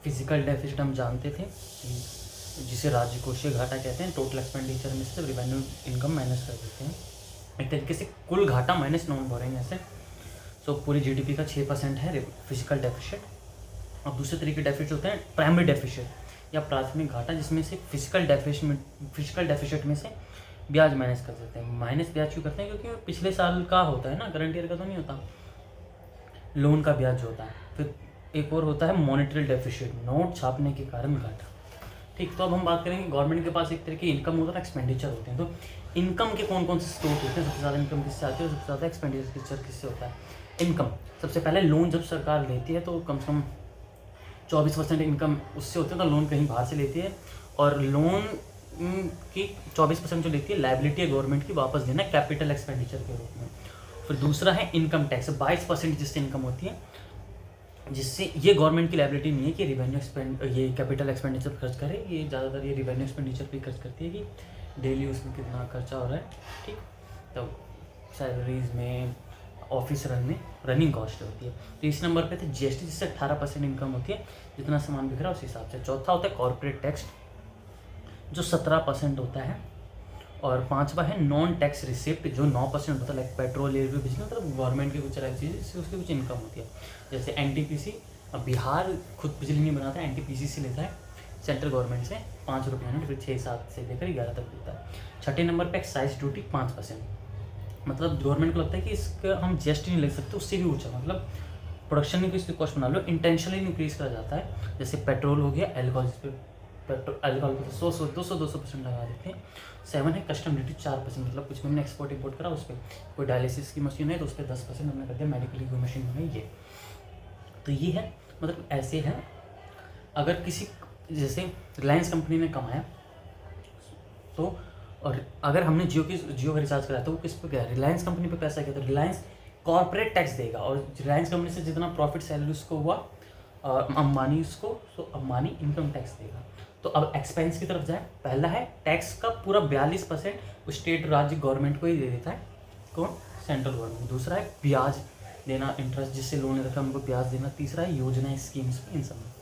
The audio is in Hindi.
फिजिकल डेफिसिट हम जानते थे जिसे राजकोषीय घाटा कहते हैं। टोटल एक्सपेंडिचर में से रिवेन्यू इनकम माइनस कर देते हैं, एक तरीके से कुल घाटा माइनस नॉन बोरिंग ऐसे। सो पूरी जीडीपी का 6% है फिजिकल डेफिसिट। और दूसरे तरीके डेफिसिट होते हैं प्राइमरी डेफिसिट या प्राथमिक घाटा, जिसमें से फिजिकल डेफिसिट में से ब्याज माइनस कर देते हैं। माइनस ब्याज क्यों करते हैं? क्योंकि पिछले साल का होता है ना, करंट ईयर का तो नहीं होता, लोन का ब्याज होता है। फिर एक और होता है मॉनेटरी डेफिसिट, नोट छापने के कारण घाटा। ठीक, तो अब हम बात करेंगे गवर्नमेंट के पास एक तरह की इनकम होता है, एक्सपेंडिचर होते हैं। तो इनकम के कौन कौन से स्रोत होते हैं? सबसे ज़्यादा इनकम किससे आती है और सबसे ज़्यादा एक्सपेंडिचर किससे होता है? इनकम सबसे पहले लोन जब सरकार लेती है तो कम से कम 24% इनकम उससे होती है, तो लोन कहीं बाहर से लेती है और लोन की 24% जो लेती है लायबिलिटी है गवर्नमेंट की वापस देना कैपिटल एक्सपेंडिचर के रूप में। फिर दूसरा है इनकम टैक्स, 22% जिससे इनकम होती है, जिससे ये गवर्नमेंट की लायबिलिटी नहीं है कि ये कैपिटल एक्सपेंडिचर खर्च करे, ये ज़्यादातर ये रिवेन्यू एक्सपेंडिचर पे खर्च करती है कि डेली उसमें कितना खर्चा हो रहा है। ठीक, तो सैलरीज में, ऑफिस रनिंग कॉस्ट होती है। तो इस नंबर पे थे जीएसटी, जिससे 18% इनकम होती है, जितना सामान बिक रहा है उस हिसाब से। चौथा होता है कॉर्पोरेट टैक्स जो 17% होता है, और पांचवा है नॉन टैक्स रिसिप्ट जो 9% होता है, लाइक पेट्रोल, रेलवे, बिजली, मतलब गवर्नमेंट की कुछ अलग चीज़ जिससे उसकी कुछ इनकम होती है। जैसे एनटीपीसी, अब बिहार खुद बिजली नहीं बनाता है, एनटीपीसी से लेता है सेंट्रल गवर्नमेंट से 5 रुपये यूनिट, फिर 6-7 से लेकर 11 तक देता है। छठे नंबर पर एक्साइज ड्यूटी 5%, मतलब गवर्नमेंट को लगता है कि इसका हम जीएसटी नहीं लग सकते, उससे भी ऊँचा, मतलब प्रोडक्शन में किसी कॉस्ट बना लो, इंटेंशनली इंक्रीज करा जाता है। जैसे पेट्रोल हो गया, एल्कोहल, जिस पे एल्कोहल पर 200% लगा देते हैं। 7 है कस्टम ड्यूटी 4%, मतलब कुछ हमने एक्सपोर्ट इंपोर्ट करा उस पर, कोई डायलिसिस की मशीन है तो उस पर 10% हमने कर दिया, मेडिकल की मशीन है ये। तो ये है, मतलब ऐसे है। अगर किसी, जैसे रिलायंस कंपनी ने कमाया तो, और अगर हमने जियो का रिचार्ज कराया तो वो किस पे गया? रिलायंस कंपनी पे पैसा गया, तो रिलायंस कॉर्पोरेट टैक्स देगा, और रिलायंस कंपनी से जितना प्रॉफिट सैलरी उसको हुआ अंबानी उसको, तो अंबानी इनकम टैक्स देगा। तो अब एक्सपेंस की तरफ जाए, पहला है टैक्स का पूरा 42% स्टेट राज्य गवर्नमेंट को ही दे देता है, कौन? Central government. दूसरा है ब्याज देना, इंटरेस्ट जिससे लोन रखा उनको ब्याज देना। तीसरा है योजना, स्कीम्स, इन सब में।